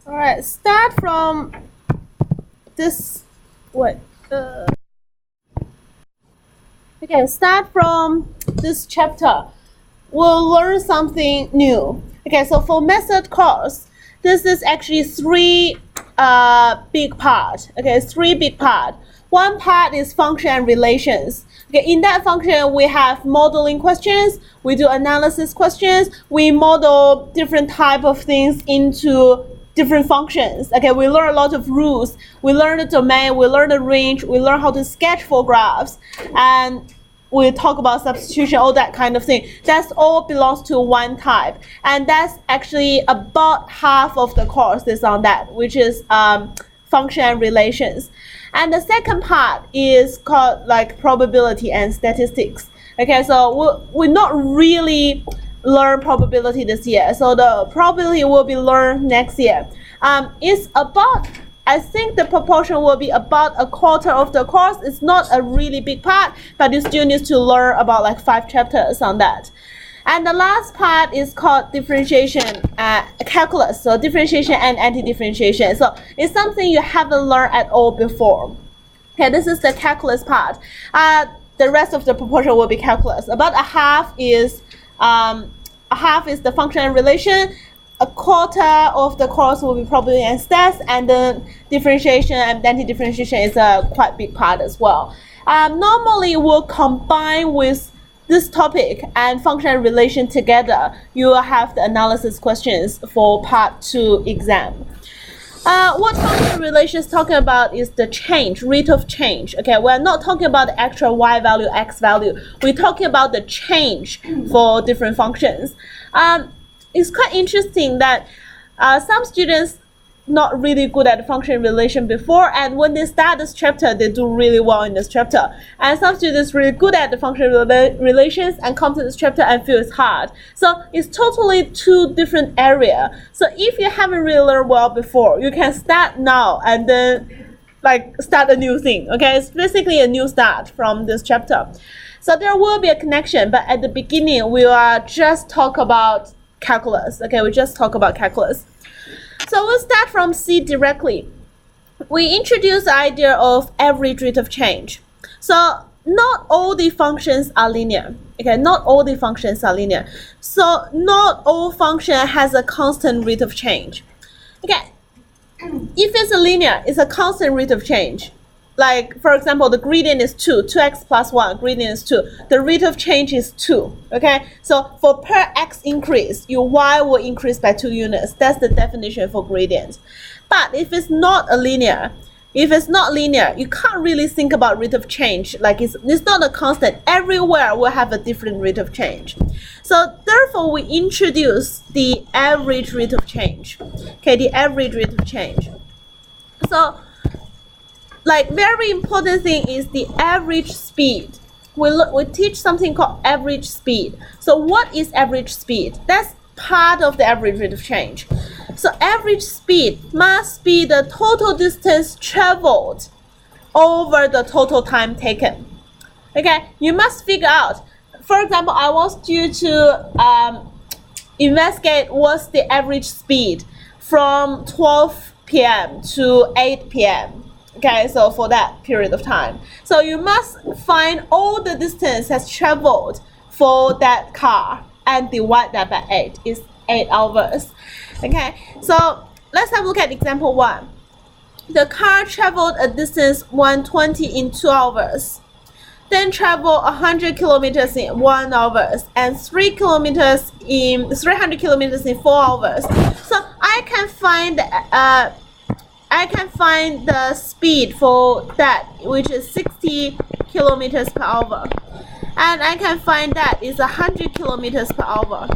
All right, start from this. What? Okay, start from this chapter. We'll learn something new. Okay, so for method course, this is actually three big part. Okay, three big part. One part is function and relations. Okay, in that function we have modeling questions, we do analysis questions, we model different type of things into different functions. Okay, we learn a lot of rules, we learn the domain, we learn the range, we learn how to sketch for graphs, and we talk about substitution, all that kind of thing. That's all belongs to one type, and that's actually about half of the course is on that, which is function and relations. And the second part is called like probability and statistics. Okay, so we'll not really learn probability this year, so the probability will be learned next year. It's about, I think the proportion will be about a quarter of the course. It's not a really big part, but you still need to learn about like 5 chapters on that. And the last part is called differentiation, calculus. So differentiation and anti-differentiation. So it's something you haven't learned at all before. Okay, this is the calculus part. The rest of the proportion will be calculus. About a half is the function and relation. A quarter of the course will be probability and stats, and then differentiation and anti-differentiation is a quite big part as well. Normally, we'll combine with this topic and function and relation together. You will have the analysis questions for part 2 exam. What function and relation is talking about is the change, rate of change. Okay, we're not talking about the actual y value, x value. We're talking about the change for different functions. It's quite interesting that some students not really good at function relation before, and when they start this chapter, they do really well in this chapter. And some students really good at the function relations and come to this chapter and feel it's hard. So it's totally 2 different areas. So if you haven't really learned well before, you can start now and then like start a new thing. Okay, it's basically a new start from this chapter. So there will be a connection, but at the beginning we will just talk about calculus. Okay, we just talk about calculus. So we'll start from C directly. We introduce the idea of average rate of change. So not all the functions are linear. Okay, not all the functions are linear. So not all function has a constant rate of change. Okay, if it's a linear, it's a constant rate of change. Like, for example, the gradient is 2, 2x plus 1, gradient is 2. The rate of change is 2, okay? So for per x increase, your y will increase by 2 units. That's the definition for gradient. But if it's not linear, you can't really think about rate of change. Like it's not a constant. Everywhere will have a different rate of change. So therefore, we introduce the average rate of change. Okay, the average rate of change. So like very important thing is the average speed. We teach something called average speed. So what is average speed? That's part of the average rate of change. So average speed must be the total distance traveled over the total time taken. Okay, you must figure out. For example, I want you to investigate what's the average speed from 12 p.m. to 8 p.m. Okay, so for that period of time. So you must find all the distance has traveled for that car and divide that by 8. It's 8 hours. Okay, so let's have a look at example 1. The car traveled a distance 120 in 2 hours. Then travel 100 kilometers in 1 hour and 300 kilometers in 4 hours. So I can find the speed for that, which is 60 kilometers per hour, and I can find that is 100 kilometers per hour,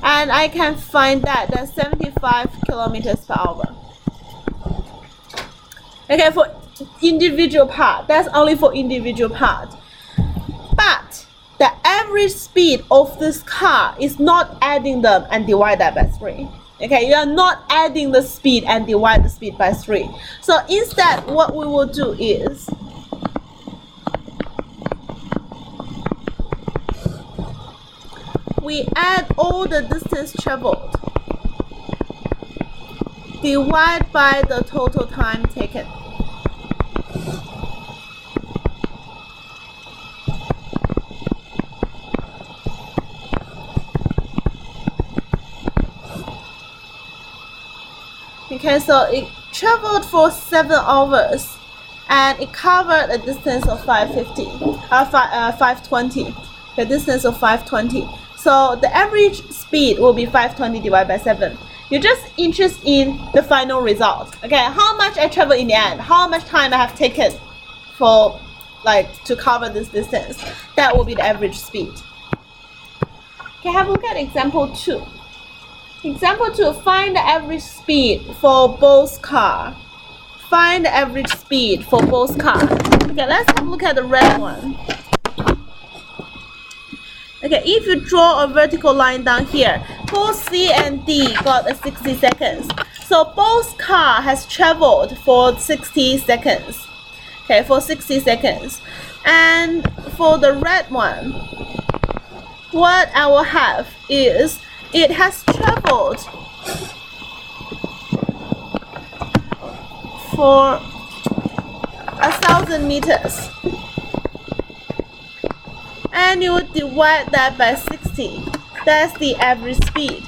and I can find that that's 75 kilometers per hour. Okay, for individual part, that's only for individual part. But the average speed of this car is not adding them and divide that by 3. Okay, you are not adding the speed and divide the speed by 3. So instead, what we will do is we add all the distance traveled divide by the total time taken. Okay, so it traveled for 7 hours and it covered a distance of 520, the distance of 520. So the average speed will be 520 divided by 7. You're just interested in the final result. Okay, how much I travel in the end, how much time I have taken for to cover this distance. That will be the average speed. Okay, have a look at example 2. Example 2, find the average speed for both cars. Find the average speed for both cars. Okay, let's have a look at the red one. Okay, if you draw a vertical line down here, both C and D got a 60 seconds. So both cars has traveled for 60 seconds. Okay, for 60 seconds. And for the red one, what I will have is it has traveled for 1,000 meters. And you would divide that by 60. That's the average speed.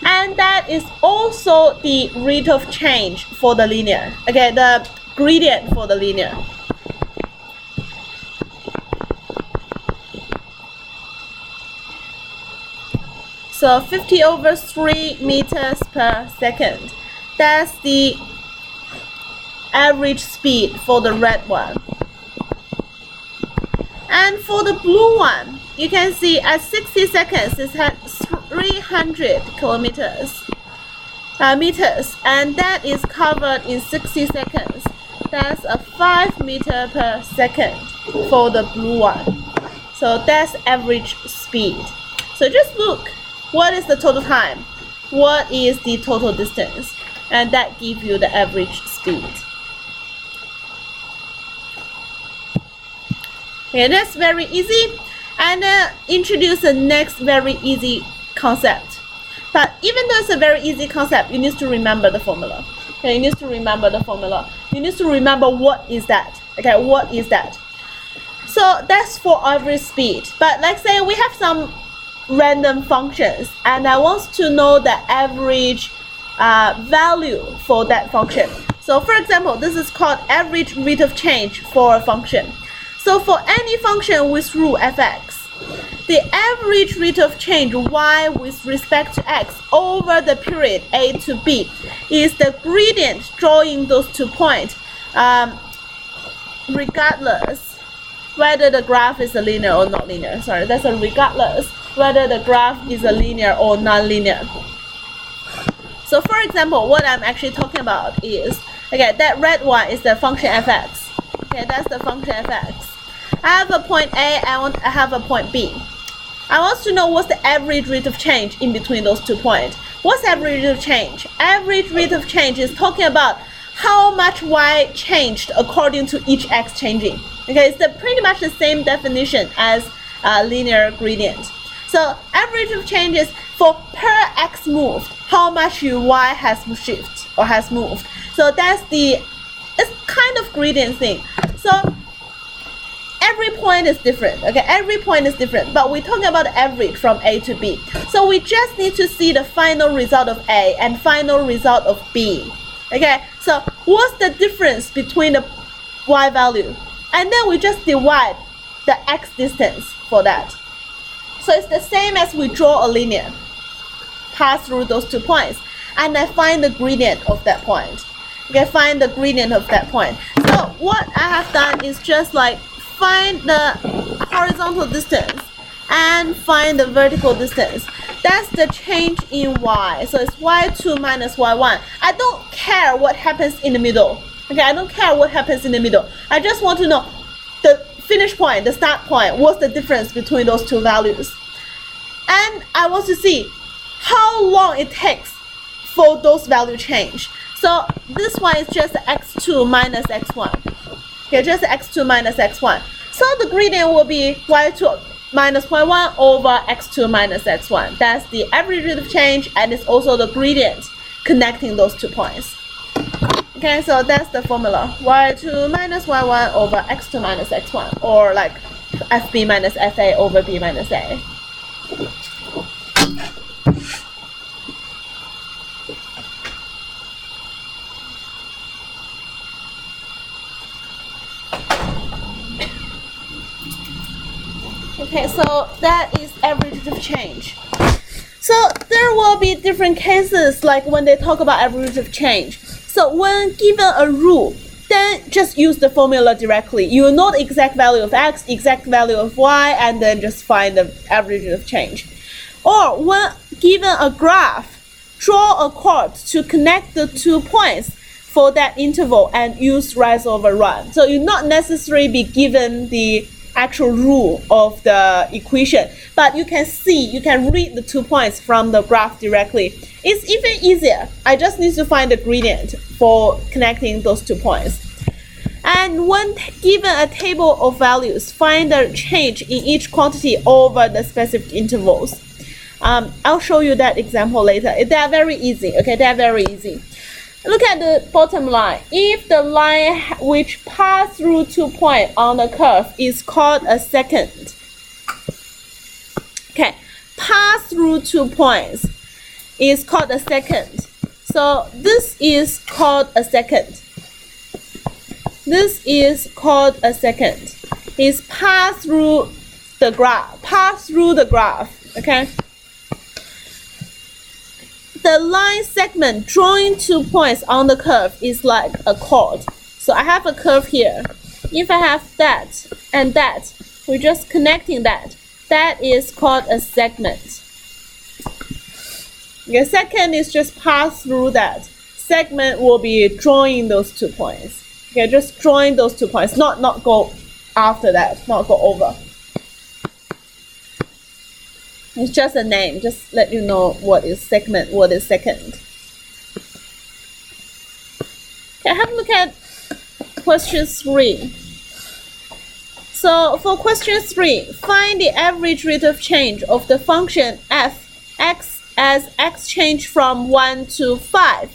And that is also the rate of change for the linear. Okay, the gradient for the linear. So 50/3 meters per second. That's the average speed for the red one. And for the blue one, you can see at 60 seconds it has 300 meters, and that is covered in 60 seconds. That's a 5 meter per second for the blue one. So that's average speed. So just look, what is the total time? What is the total distance? And that gives you the average speed. Okay, that's very easy. And introduce the next very easy concept. But even though it's a very easy concept, you need to remember the formula. Okay, you need to remember the formula. You need to remember what is that. Okay, what is that? So that's for average speed. But let's say we have some random functions, and I want to know the average value for that function. So for example, this is called average rate of change for a function. So for any function with rule fx, the average rate of change y with respect to x over the period a to b is the gradient drawing those 2 points, regardless whether the graph is a linear or not linear. Sorry, that's a regardless whether the graph is a linear or non-linear. So for example, what I'm actually talking about is, okay, that red one is the function fx. Okay, that's the function fx. I have a point A, I have a point B. I want to know what's the average rate of change in between those 2 points. What's average rate of change? Average rate of change is talking about how much y changed according to each x changing. Okay, it's pretty much the same definition as linear gradient. So average of change is for per x moved, how much y has shifted or has moved. So that's it's kind of gradient thing. So every point is different. Okay, every point is different, but we're talking about the average from A to B. So we just need to see the final result of A and final result of B. Okay, so what's the difference between the y value? And then we just divide the x distance for that. So it's the same as we draw a linear, pass through those 2 points, and I find the gradient of that point. Okay, find the gradient of that point. So what I have done is just find the horizontal distance and find the vertical distance. That's the change in y. So it's y2 minus y1. I don't care what happens in the middle. Okay, I don't care what happens in the middle. I just want to know the finish point, the start point, what's the difference between those 2 values. And I want to see how long it takes for those value change. So this one is just x2 minus x1. Okay, just x2 minus x1. So the gradient will be y2 minus y1 over x2 minus x1. That's the average rate of change, and it's also the gradient connecting those 2 points. Okay, so that's the formula. y2 minus y1 over x2 minus x1, or like fb minus fa over b minus a. Okay, so that is average of change. So there will be different cases, like when they talk about average of change. So when given a rule, then just use the formula directly. You know the exact value of x, exact value of y, and then just find the average of change. Or when given a graph, draw a chord to connect the 2 points for that interval and use rise over run. So you not necessarily be given the actual rule of the equation, but you can see, you can read the 2 points from the graph directly. It's even easier. I just need to find the gradient for connecting those 2 points. And when given a table of values, find the change in each quantity over the specific intervals. I'll show you that example later. They are very easy. Okay, they are very easy. Look at the bottom line. If the line which passes through 2 points on the curve is called a second. Okay, pass through 2 points is called a second. So this is called a second. This is called a second. It's pass through the graph. Pass through the graph. Okay. The line segment drawing 2 points on the curve is like a chord. So I have a curve here. If I have that and that, we're just connecting that. That is called a segment. The second is just pass through that. Segment will be drawing those 2 points. Okay, just drawing those 2 points, not go after that, not go over. It's just a name, just let you know what is segment, what is second. Okay, have a look at question 3. So for question 3, find the average rate of change of the function f x as x change from 1 to 5.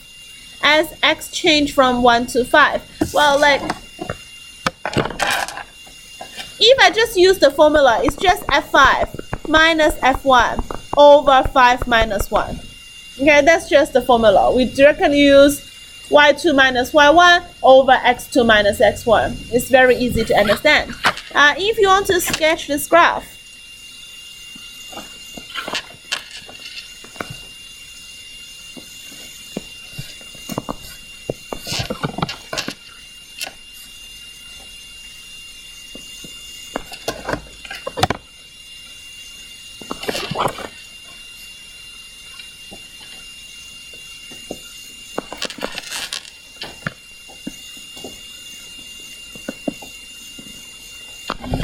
As x change from 1 to 5. Well, like, if I just use the formula, it's just f5 minus f1 over 5 minus 1. Okay, that's just the formula. We directly use y2 minus y1 over x2 minus x1. It's very easy to understand. If you want to sketch this graph,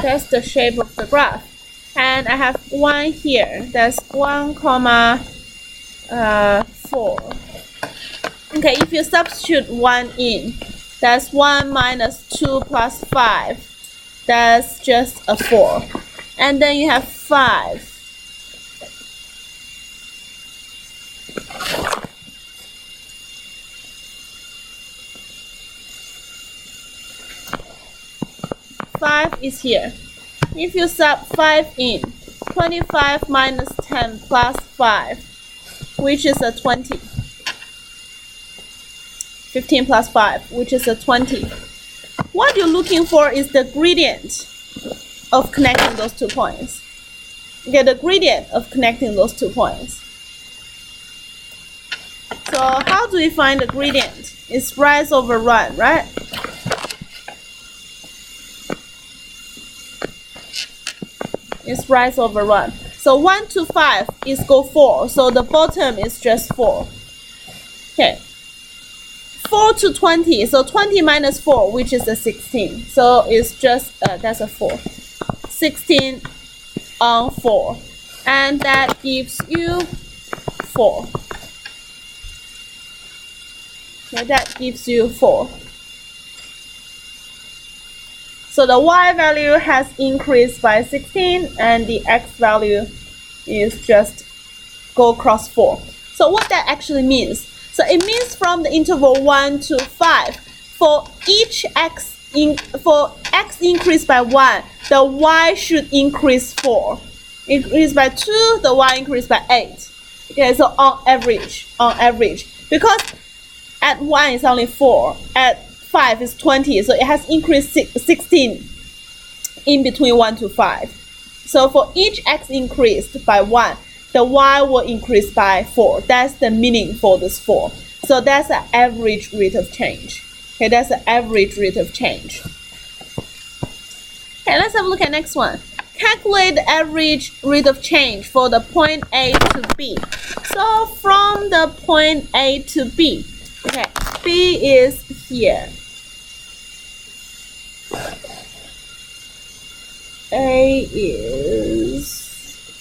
that's the shape of the graph. And I have 1 here. That's 1, 4. Okay, if you substitute 1 in, that's 1 minus 2 plus 5. That's just a 4. And then you have 5. 5 is here. If you sub 5 in, 25 minus 10 plus 5, which is a 20. 15 plus 5, which is a 20. What you're looking for is the gradient of connecting those 2 points. Okay, the gradient of connecting those 2 points. So how do we find the gradient? It's rise over run, right? It's rise over run. So 1 to 5 is go 4. So the bottom is just 4. Okay. 4 to 20. So 20 minus 4, which is a 16. So it's just, that's a 4. 16 on 4. And that gives you 4. Okay, that gives you 4. So the y value has increased by 16 and the x value is just go across 4. So what that actually means, So it means from the interval 1 to 5, for each for x increased by 1, the y should increase 4. Increase by 2, the y increase by 8. Okay, so on average, because at 1 is only 4, at 5 is 20, so it has increased 16 in between 1 to 5. So for each x increased by 1, the y will increase by 4. That's the meaning for this 4. So that's the average rate of change. Okay, that's the average rate of change. Okay, let's have a look at next one. Calculate the average rate of change for the point A to B. So from the point A to B, okay, B is here. A is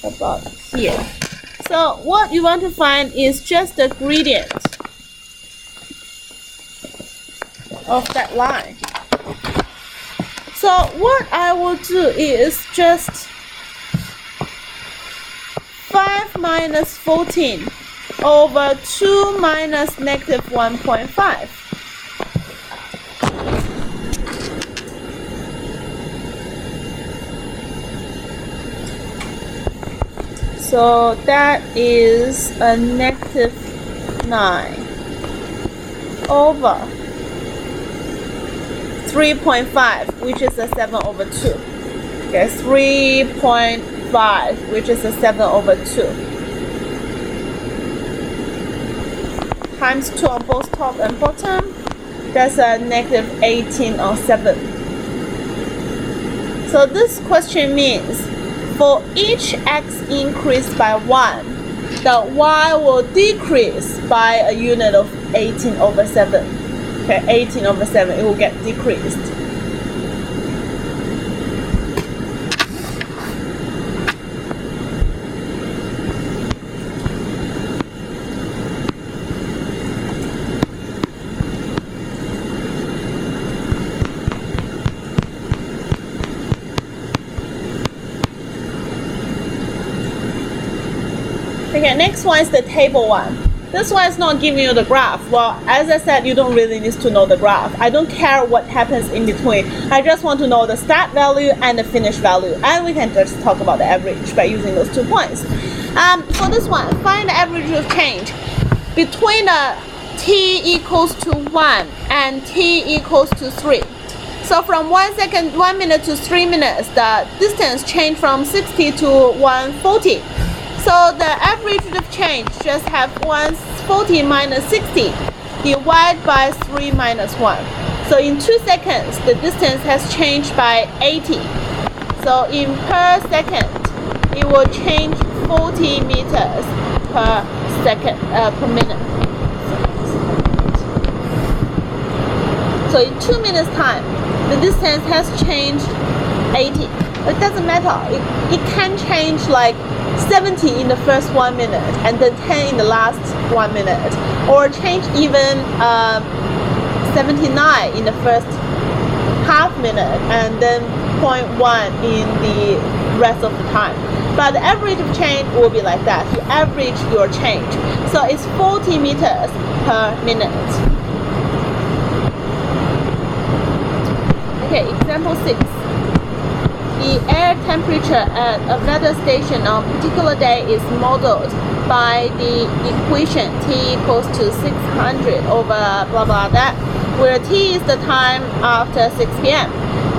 about here. So what you want to find is just the gradient of that line. So what I will do is just 5 minus 14 over 2 minus negative 1.5. So that is a negative 9 over 3.5, which is a 7 over 2. Okay, 3.5, which is a 7 over 2. Times 2 on both top and bottom. That's a negative 18 on 7. So this question means for each x increased by 1, the y will decrease by a unit of 18 over 7. Okay, 18 over 7, it will get decreased. Okay, next one is the table one. This one is not giving you the graph. Well, as I said, you don't really need to know the graph. I don't care what happens in between. I just want to know the start value and the finish value. And we can just talk about the average by using those 2 points. For this one, find the average of change between t equals to 1 and t equals to 3. So from 1 minute to 3 minutes, the distance changed from 60 to 140. So the average rate of change just have 140 minus 60 divided by 3 minus 1. So in 2 seconds, the distance has changed by 80. So in per second, it will change 40 meters per second, per minute. So in 2 minutes time, the distance has changed 80. It doesn't matter. It can change like 70 in the first 1 minute and then 10 in the last 1 minute, or change even 79 in the first half minute and then 0.1 in the rest of the time. But the average of change will be like that. You average your change. So it's 40 meters per minute. Okay, example 6. The air temperature at a weather station on a particular day is modeled by the equation T equals to 600 over blah blah that, where T is the time after 6 p.m.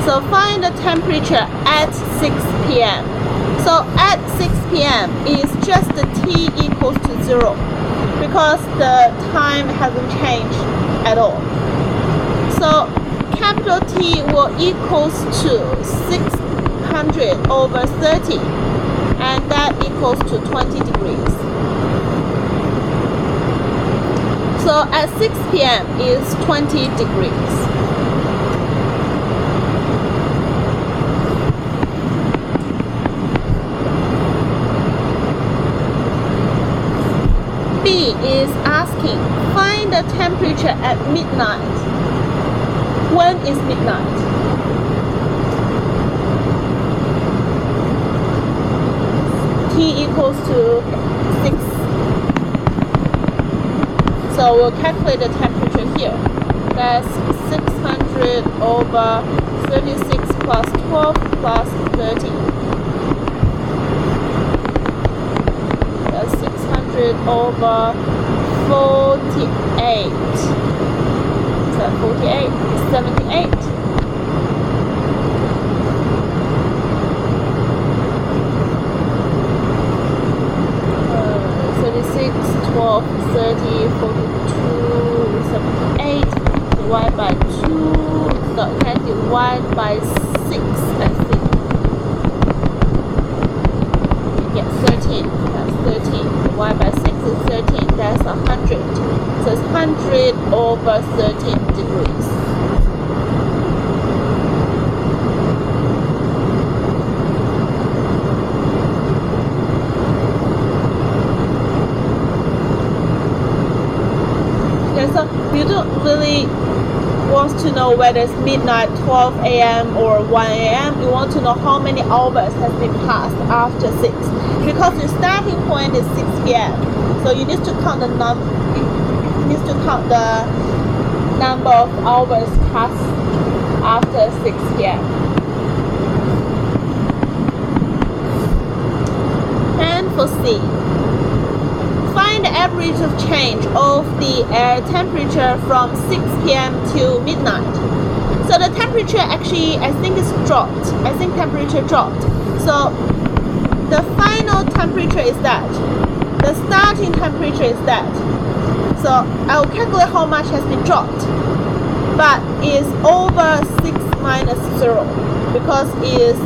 So find the temperature at 6 p.m. So at 6 p.m. is just the T equals to 0 because the time hasn't changed at all. So capital T will equals to 600 over 30, and that equals to 20 degrees. So at 6 p.m. is 20 degrees. B is asking, find the temperature at midnight. When is midnight? T equals to 6 So we'll calculate the temperature here. That's 600 over 36 plus 12 plus 30. That's 600 over 48. Is that 48? 78. 12, 30, 42, 78, divide by 2, no, can divide by 6, I think. Yeah, 13, that's 13, divide by 6 is 13, that's 100. So it's 100 over 13 degrees. So you don't really want to know whether it's midnight, 12 a.m. or 1 a.m. You want to know how many hours has been passed after 6, because your starting point is 6 p.m. So you need to count the number of hours passed after 6 p.m. And for C, find the average of change of the air temperature from 6 p.m. till midnight. So the temperature actually, I think it's dropped. I think temperature dropped. So the final temperature is that. The starting temperature is that. So I'll calculate how much has been dropped. But it's over 6 minus 0, because it's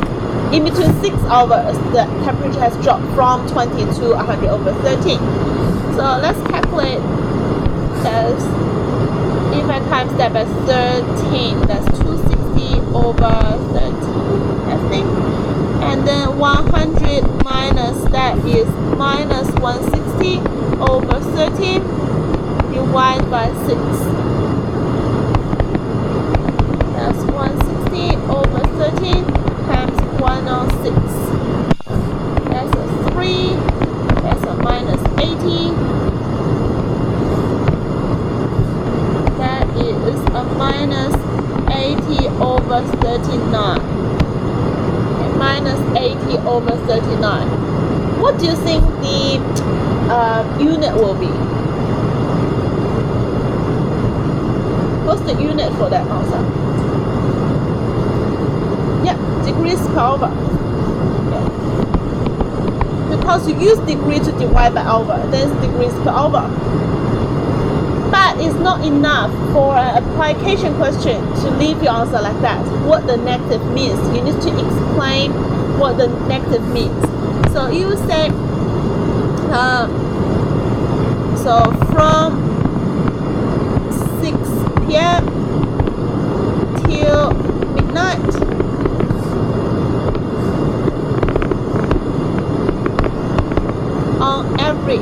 in between 6 hours, the temperature has dropped from 20 to 100 over 13. So let's calculate as, if I times that by 13, that's 260 over 13, I think. And then 100 minus that is minus 160 over 13, divide by 6. That's 160 over 13 times 106. That's a 3. That's a minus 80. That is a minus 80 over 39. Okay, minus 80 over 39. What do you think the unit will be? What's the unit for that answer? Yeah, degrees per hour. Because you use degree to divide by hour, then it's degrees per hour. But it's not enough for an application question to leave your answer like that. What the negative means, you need to explain what the negative means. So you say, so from 6 p.m. till midnight, on average,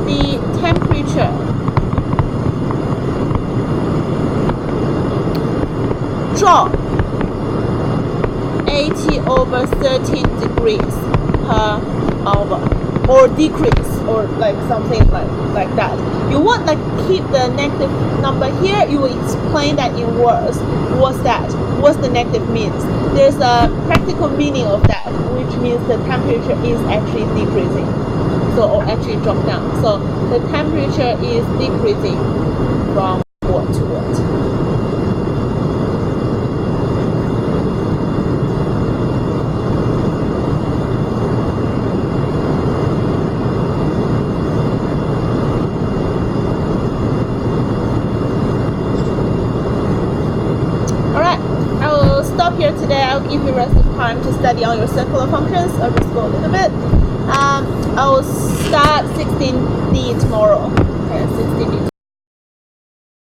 the temperature dropped 80 over 13 degrees per hour, or decrease, or like something like that. You want like keep the negative number here, you will explain that in words. What's that? What's the negative means? There's a practical meaning of that, which means the temperature is actually decreasing. So, or actually drop down. So the temperature is decreasing from what to what? Here today, I'll give you the rest of time to study on your circular functions. I'll just go a little bit. I will start 16D tomorrow. Okay, 16D.